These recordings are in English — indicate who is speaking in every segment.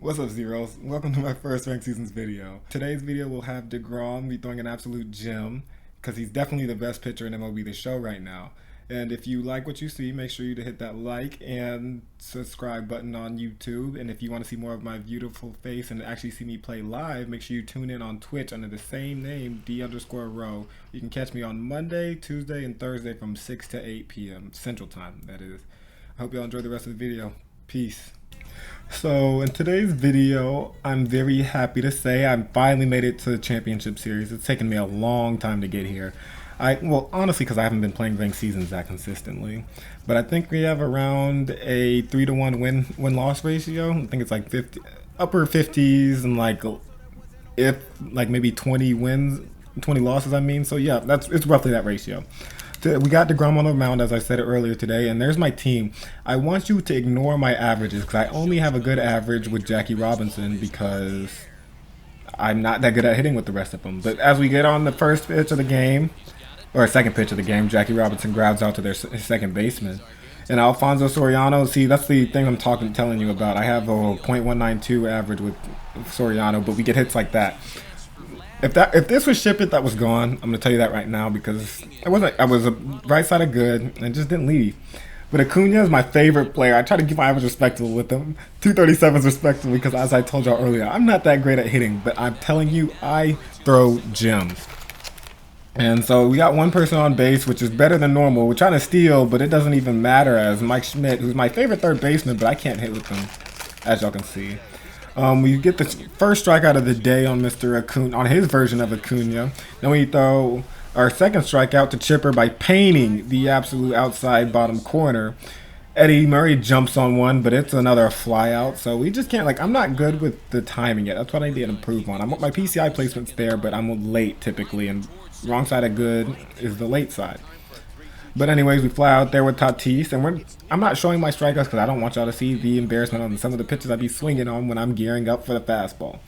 Speaker 1: What's up, Zeros? Welcome to my first ranked seasons video. Today's video will have DeGrom be throwing an absolute gem because he's definitely the best pitcher in MLB The Show right now. And if you like what you see, make sure you to hit that like and subscribe button on YouTube. And if you want to see more of my beautiful face and actually see me play live, make sure you tune in on Twitch under the same name, D_row. You can catch me on Monday, Tuesday, and Thursday from 6 to 8 p.m. Central Time, that is. I hope y'all enjoy the rest of the video. Peace. So in today's video, I'm very happy to say I finally made it to the championship series. It's taken me a long time to get here. Well, honestly, because I haven't been playing ranked seasons that consistently. But I think we have around a 3-to-1 win-loss ratio. I think it's like 50, upper 50s, and like maybe 20 wins, 20 losses. I mean, so yeah, it's roughly that ratio. We got DeGrom on the mound, as I said earlier today, and there's my team. I want you to ignore my averages because I only have a good average with Jackie Robinson because I'm not that good at hitting with the rest of them. But as we get on the first pitch of the game, or second pitch of the game, Jackie Robinson grabs out to his second baseman. And Alfonso Soriano, see, that's the thing I'm telling you about. I have a .192 average with Soriano, but we get hits like that. If this was Shipit that was gone, I'm gonna tell you that right now because I was a right side of good and just didn't leave. But Acuna is my favorite player. I try to keep my average respectable with him. 237s respectable because, as I told y'all earlier, I'm not that great at hitting, but I'm telling you, I throw gems. And so we got one person on base, which is better than normal. We're trying to steal, but it doesn't even matter, as Mike Schmidt, who's my favorite third baseman, but I can't hit with him, as y'all can see. We get the first strikeout of the day on Mr. Acuna, on his version of Acuna. Then we throw our second strikeout to Chipper by painting the absolute outside bottom corner. Eddie Murray jumps on one, but it's another fly out. So we just can't, I'm not good with the timing yet. That's what I need to improve on. My PCI placement's there, but I'm late typically, and wrong side of good is the late side. But anyways, we fly out there with Tatis, and I'm not showing my strikeouts because I don't want y'all to see the embarrassment on some of the pitches I be swinging on when I'm gearing up for the fastball.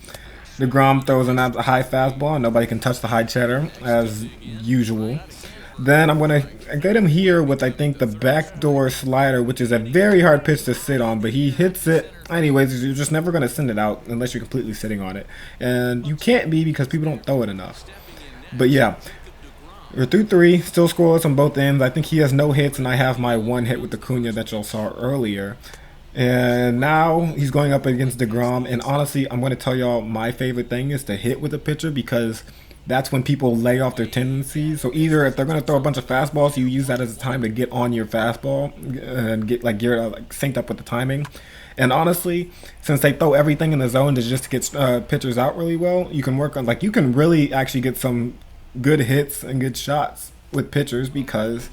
Speaker 1: DeGrom throws a high fastball, and nobody can touch the high cheddar, as usual. Then I'm going to get him here with, I think, the backdoor slider, which is a very hard pitch to sit on, but he hits it. Anyways, you're just never going to send it out unless you're completely sitting on it. And you can't be because people don't throw it enough. But yeah. We're through three, still scoreless on both ends. I think he has no hits, and I have my one hit with Acuna that y'all saw earlier. And now he's going up against DeGrom. And honestly, I'm going to tell y'all my favorite thing is to hit with a pitcher because that's when people lay off their tendencies. So either if they're going to throw a bunch of fastballs, you use that as a time to get on your fastball and get geared synced up with the timing. And honestly, since they throw everything in the zone to just get pitchers out really well, you can work on you can really actually get some good hits and good shots with pitchers because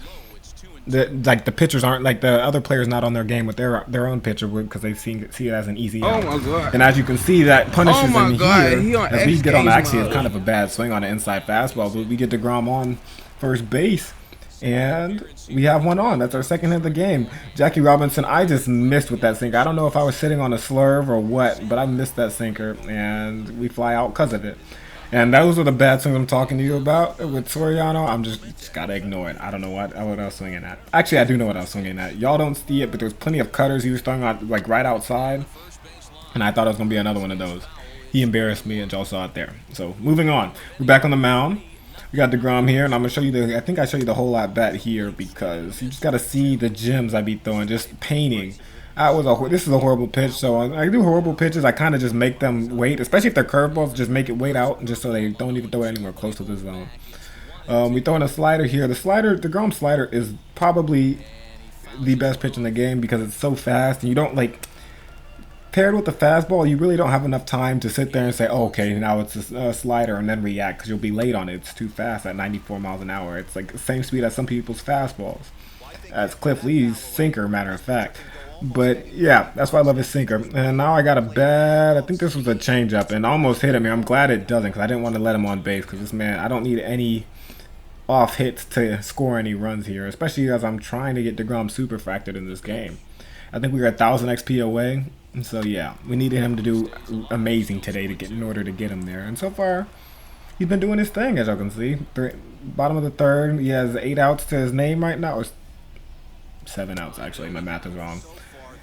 Speaker 1: the pitchers aren't the other players not on their game with their own pitcher because they see it as an easy out.
Speaker 2: Oh my god!
Speaker 1: And as you can see, that punishes him here as we get on. Actually, it's kind of a bad swing on the inside fastball, but we get DeGrom on first base. And we have one on. That's our second hit of the game. Jackie Robinson, I just missed with that sinker. I don't know if I was sitting on a slurve or what, but I missed that sinker, and we fly out because of it. And those are the bad swings I'm talking to you about with Soriano. I'm just gotta ignore it. I don't know what I was swinging at. Actually, I do know what I was swinging at. Y'all don't see it, but there's plenty of cutters he was throwing on right outside, and I thought it was gonna be another one of those. He embarrassed me, and y'all saw it there. So moving on, we're back on the mound. We got DeGrom here, and I'm gonna show you I think I show you the whole at bat here because you just gotta see the gems I be throwing, just painting. This is a horrible pitch, so I do horrible pitches. I kind of just make them wait, especially if they're curveballs. Just make it wait out, just so they don't even throw it anywhere close to the zone. We throw in a slider here. The DeGrom slider is probably the best pitch in the game because it's so fast, and you don't paired with the fastball. You really don't have enough time to sit there and say, "Oh, okay, now it's a slider," and then react because you'll be late on it. It's too fast at 94 miles an hour. It's the same speed as some people's fastballs, as Cliff Lee's sinker, matter of fact. But yeah, that's why I love his sinker. And now I got I think this was a changeup and almost hit him here. I'm glad it doesn't because I didn't want to let him on base because this man, I don't need any off hits to score any runs here, especially as I'm trying to get DeGrom super fractured in this game. I think we were 1,000 XP away. So yeah, we needed him to do amazing today in order to get him there. And so far, he's been doing his thing, as y'all can see. Bottom of the third, he has 8 outs to his name right now. Or 7 outs, actually. My math is wrong.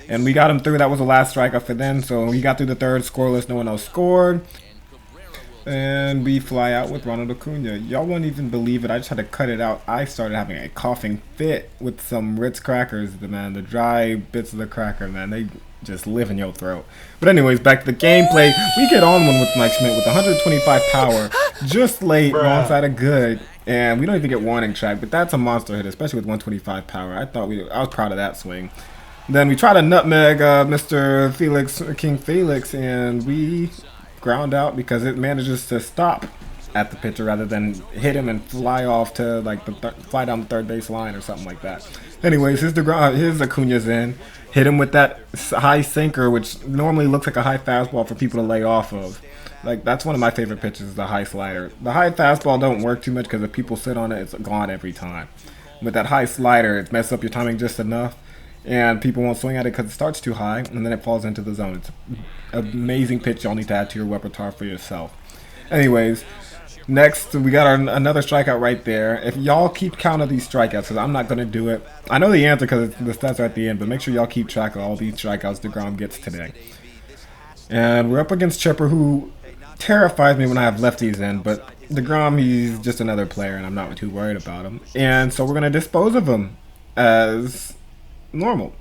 Speaker 1: And we got him through. That was the last strikeout for them. So we got through the third, scoreless. No one else scored. And we fly out with Ronald Acuna. Y'all won't even believe it. I just had to cut it out. I started having a coughing fit with some Ritz crackers. The dry bits of the cracker, man. They just live in your throat. But anyways, back to the gameplay. We get on one with Mike Schmidt with 125 power. Just late, wrong side of good. And we don't even get warning track. But that's a monster hit, especially with 125 power. I was proud of that swing. Then we try to nutmeg Mr. King Felix, and we ground out because it manages to stop at the pitcher rather than hit him and fly off to like fly down the third base line or something like that. Anyways, his Acuna's in, hit him with that high sinker, which normally looks like a high fastball for people to lay off of. Like, that's one of my favorite pitches, the high slider. The high fastball don't work too much because if people sit on it, it's gone every time. With that high slider, it messes up your timing just enough, and people won't swing at it because it starts too high, and then it falls into the zone. It's an amazing pitch y'all need to add to your repertoire for yourself. Anyways, next, we got another strikeout right there. If y'all keep count of these strikeouts, because I'm not going to do it. I know the answer because the stats are at the end, but make sure y'all keep track of all these strikeouts DeGrom gets today. And we're up against Chipper, who terrifies me when I have lefties in, but DeGrom, he's just another player, and I'm not too worried about him. And so we're going to dispose of him as normal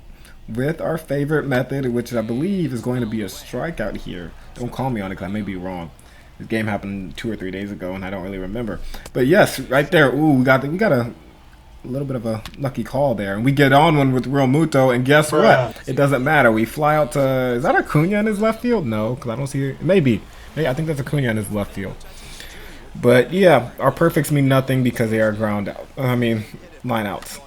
Speaker 1: with our favorite method, which I believe is going to be a strikeout here. Don't call me on it because I may be wrong. This game happened 2 or 3 days ago and I don't really remember. But yes, right there, ooh, we got a little bit of a lucky call there, and we get on one with Real Muto, and guess what? It doesn't matter. We fly out to, is that Acuna in his left field? No, because I don't see it. Maybe I think that's Acuna in his left field. But yeah, our perfects mean nothing because they are ground out. Line outs.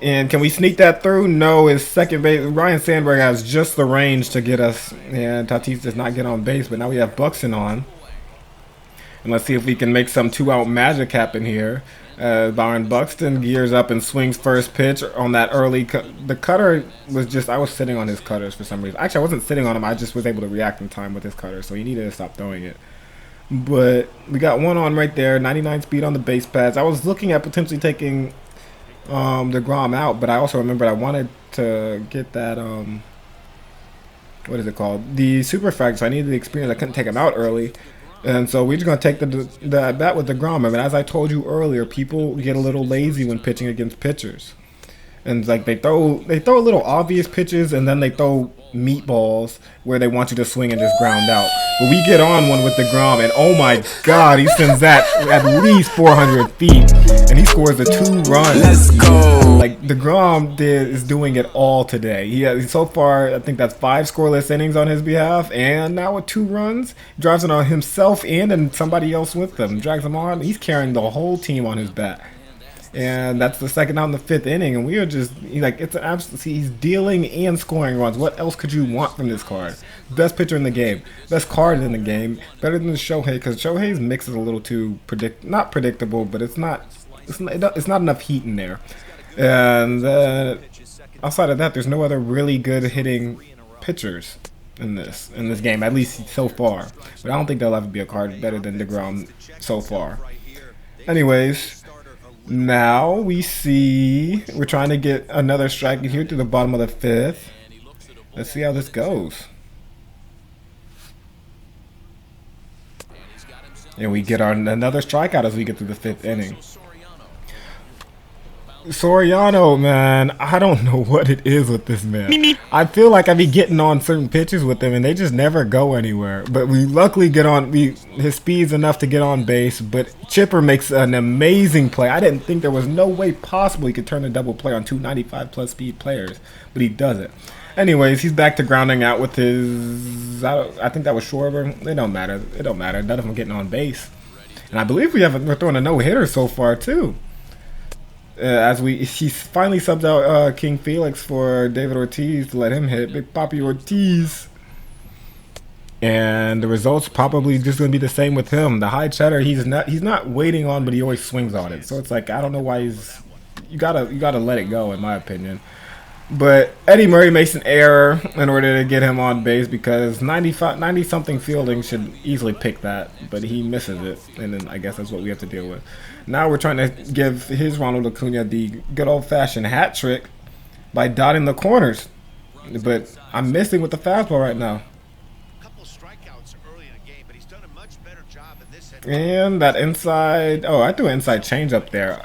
Speaker 1: And can we sneak that through? No, his second base, Ryan Sandberg has just the range to get us, and Tatis does not get on base, but now we have Buxton on. And let's see if we can make some 2-out magic happen here. Byron Buxton gears up and swings first pitch on that early the cutter was just, I was sitting on his cutters for some reason. Actually, I wasn't sitting on him, I just was able to react in time with his cutter, so he needed to stop throwing it. But we got one on right there, 99 speed on the base pads. I was looking at potentially taking DeGrom out, but I also remembered I wanted to get that what is it called, the super frag, so I needed the experience. I couldn't take him out early, and so we're just gonna take the bat with DeGrom. And as I told you earlier, people get a little lazy when pitching against pitchers, and like they throw a little obvious pitches, and then they throw meatballs where they want you to swing and just ground out. But we get on one with DeGrom, and oh my God, he sends that at least 400 feet, and he scores the 2 runs. Let's go! Like, DeGrom is doing it all today. He has, so far, I think that's 5 scoreless innings on his behalf, and now with 2 runs, drives it on himself and somebody else with them. Drags them on. He's carrying the whole team on his back. And that's the second out in the 5th inning, and we are just like, it's an absolute. He's dealing and scoring runs. What else could you want from this card? Best pitcher in the game, best card in the game, better than Shohei, because Shohei's mix is a little too not predictable, but it's not enough heat in there. And outside of that, there's no other really good hitting pitchers in this game, at least so far. But I don't think there'll ever be a card better than DeGrom so far. Anyways. Now we see we're trying to get another strike here to the bottom of the 5th. Let's see how this goes. And we get another strikeout as we get to the 5th inning. Soriano, man, I don't know what it is with this man. I feel like I be getting on certain pitches with him and they just never go anywhere. But we luckily get on, his speed's enough to get on base, but Chipper makes an amazing play. I didn't think there was no way possible he could turn a double play on 2 95+ speed players, but he does it. Anyways, he's back to grounding out with his, I think that was Schwarber. It don't matter. None of them getting on base. And I believe we're throwing a no-hitter so far too. He finally subbed out King Felix for David Ortiz to let him hit. Big Papi Ortiz. And the results probably just going to be the same with him. The high cheddar, he's not waiting on, but he always swings on it. So it's like, I don't know why you gotta let it go, in my opinion. But Eddie Murray makes an error in order to get him on base because 90-something fielding should easily pick that, but he misses it, and then I guess that's what we have to deal with. Now we're trying to give his Ronald Acuna the good old-fashioned hat trick by dotting the corners. but I'm missing with the fastball right now. And that inside, oh, I threw an inside change up there.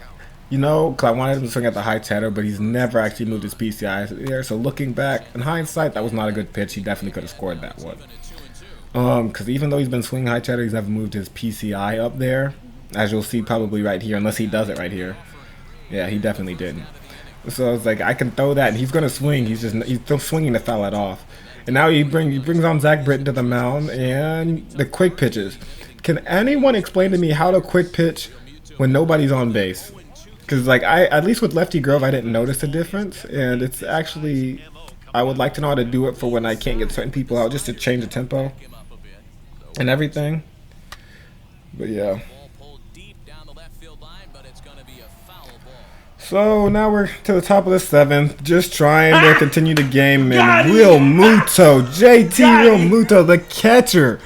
Speaker 1: You know, because I wanted him to swing at the high cheddar, but he's never actually moved his PCI there. So looking back, in hindsight, that was not a good pitch. He definitely could have scored that one. Because even though he's been swinging high cheddar, he's never moved his PCI up there, as you'll see probably right here, unless he does it right here. Yeah, he definitely didn't. So it's like I can throw that, and he's gonna swing. He's still swinging to foul it off. And now he brings on Zach Britton to the mound, and the quick pitches. Can anyone explain to me how to quick pitch when nobody's on base? Because like at least with Lefty Grove, I didn't notice a difference, and it's actually I would like to know how to do it for when I can't get certain people out, just to change the tempo and everything. But yeah. So now we're to the top of the 7th, just trying to continue the game, and Real Muto, JT Real Muto, the catcher,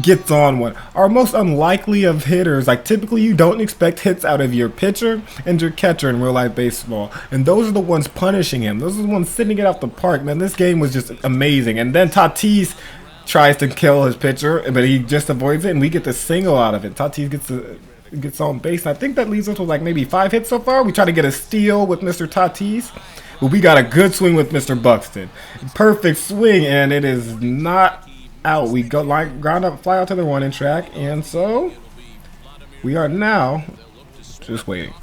Speaker 1: gets on one. Our most unlikely of hitters. Like typically you don't expect hits out of your pitcher and your catcher in real life baseball, and those are the ones punishing him. Those are the ones sending it out the park. Man, this game was just amazing. And then Tatis tries to kill his pitcher, but he just avoids it, and we get the single out of it. Tatis gets on base, and I think that leaves us with like maybe 5 hits so far. We try to get a steal with Mr. Tatis, but we got a good swing with Mr. Buxton. Perfect swing, and it is not out. We go like ground up, fly out to the running track, and so we are now just waiting,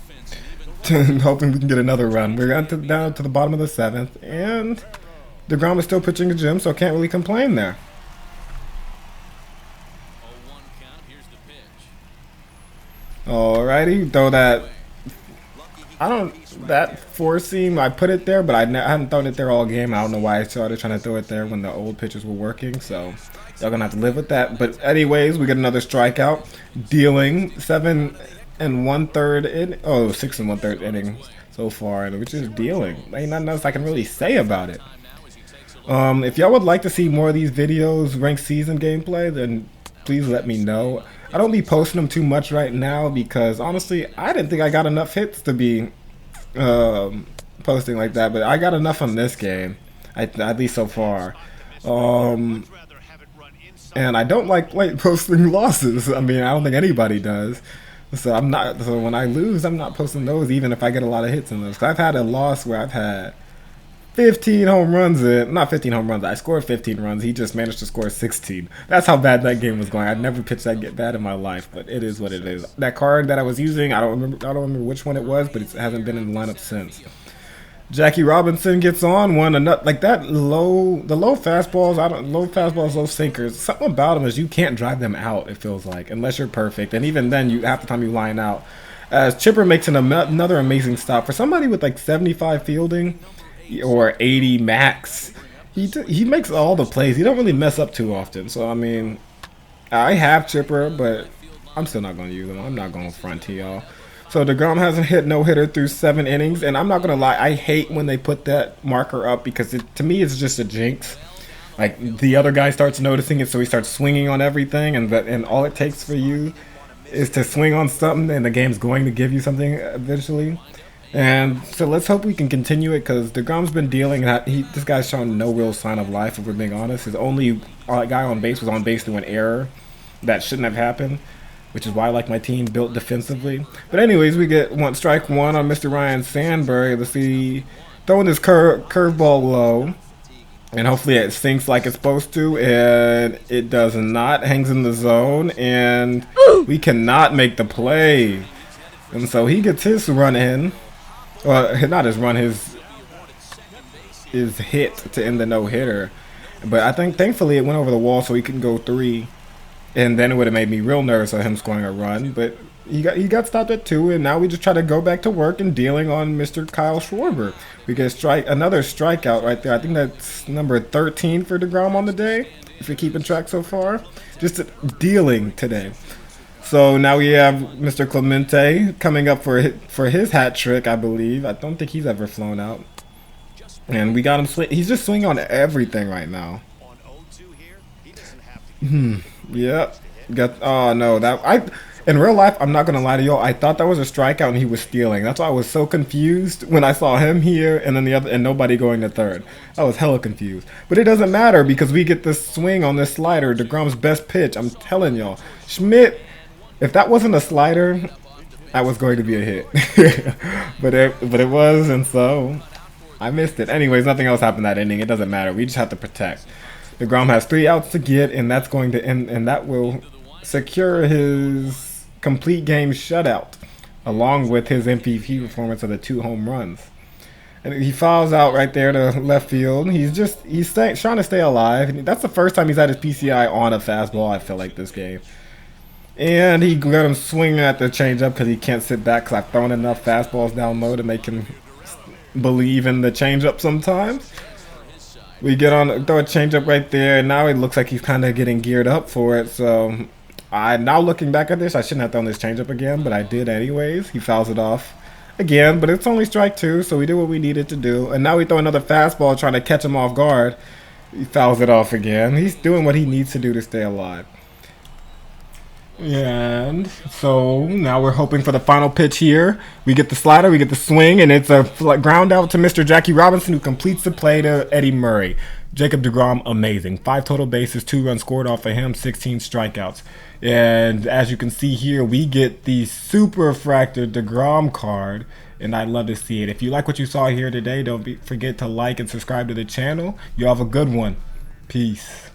Speaker 1: hoping we can get another run. We're down to the bottom of the 7th, and DeGrom is still pitching a gym, so can't really complain there. Alrighty, throw that. That 4-seam, I put it there, but I hadn't thrown it there all game. I don't know why I started trying to throw it there when the old pitches were working, so y'all gonna have to live with that. But anyways, we get another strikeout, dealing 7 1/3 in, 6 1/3 innings so far, which is dealing. Ain't nothing else I can really say about it. If y'all would like to see more of these videos, ranked season gameplay, then please let me know. I don't be posting them too much right now because honestly, I didn't think I got enough hits to be posting like that, but I got enough on this game, at least so far. And I don't like posting losses. I mean, I don't think anybody does. So when I lose, I'm not posting those, even if I get a lot of hits in those. 'Cause I've had a loss where I've had 15 home runs not 15 home runs. I scored 15 runs. He just managed to score 16. That's how bad that game was going. I'd never pitched that bad in my life, but it is what it is. That card that I was using, I don't remember which one it was, but it hasn't been in the lineup since. Jackie Robinson gets on one, like that the low fastballs. Low fastballs, low sinkers. Something about them is you can't drive them out. It feels like, unless you're perfect, and even then, half the time you line out. As Chipper makes another amazing stop for somebody with like 75 fielding or 80 max. He makes all the plays. He don't really mess up too often. So I mean, I have Chipper, but I'm still not going to use him. I'm not going to front to y'all. So DeGrom hasn't hit no hitter through 7 innings, and I'm not going to lie, I hate when they put that marker up because to me it's just a jinx. Like the other guy starts noticing it, so he starts swinging on everything, and all it takes for you is to swing on something, and the game's going to give you something eventually. And so let's hope we can continue it because DeGrom's been dealing. This guy's shown no real sign of life, if we're being honest. His only guy on base was on base through an error that shouldn't have happened, which is why I like my team built defensively. But anyways, we get strike one on Mr. Ryan Sandberg. Let's see, throwing this curveball low, and hopefully it sinks like it's supposed to, and it does not. Hangs in the zone, and we cannot make the play. And so he gets his run in. Well, not his run, his hit to end the no-hitter. But I think, thankfully, it went over the wall so he couldn't go 3. And then it would have made me real nervous of him scoring a run. But he got stopped at 2, and now we just try to go back to work and dealing on Mr. Kyle Schwarber. We get another strikeout right there. I think that's number 13 for DeGrom on the day, if you're keeping track so far. Just dealing today. So now we have Mr. Clemente coming up for his hat trick, I believe. I don't think he's ever flown out. And we got him he's just swinging on everything right now. Yep. Oh no, in real life, I'm not gonna lie to you, I thought that was a strikeout and he was stealing. That's why I was so confused when I saw him here and then the other and nobody going to third. I was hella confused. But it doesn't matter because we get this swing on this slider, DeGrom's best pitch. I'm telling y'all, Schmidt. If that wasn't a slider, that was going to be a hit. but it was, and so I missed it. Anyways, nothing else happened that inning. It doesn't matter. We just have to protect. DeGrom has 3 outs to get, and that's going to end, and that will secure his complete game shutout, along with his MVP performance of the 2 home runs. And he fouls out right there to left field. He's trying to stay alive. That's the first time he's had his PCI on a fastball, I feel like, this game. And he let him swing at the changeup because he can't sit back because I've thrown enough fastballs down low to make him believe in the changeup sometimes. We get on, throw a changeup right there, and now it looks like he's kind of getting geared up for it. So, now looking back at this, I shouldn't have thrown this changeup again, but I did anyways. He fouls it off again, but it's only strike 2, so we did what we needed to do. And now we throw another fastball trying to catch him off guard. He fouls it off again. He's doing what he needs to do to stay alive. And so now we're hoping for the final pitch here. We get the slider, we get the swing, and it's a ground out to Mr. Jackie Robinson, who completes the play to Eddie Murray. Jacob DeGrom, amazing. 5 total bases, 2 runs scored off of him, 16 strikeouts. And as you can see here, we get the super refracted DeGrom card, and I'd love to see it. If you like what you saw here today, don't forget to like and subscribe to the channel. You have a good one. Peace.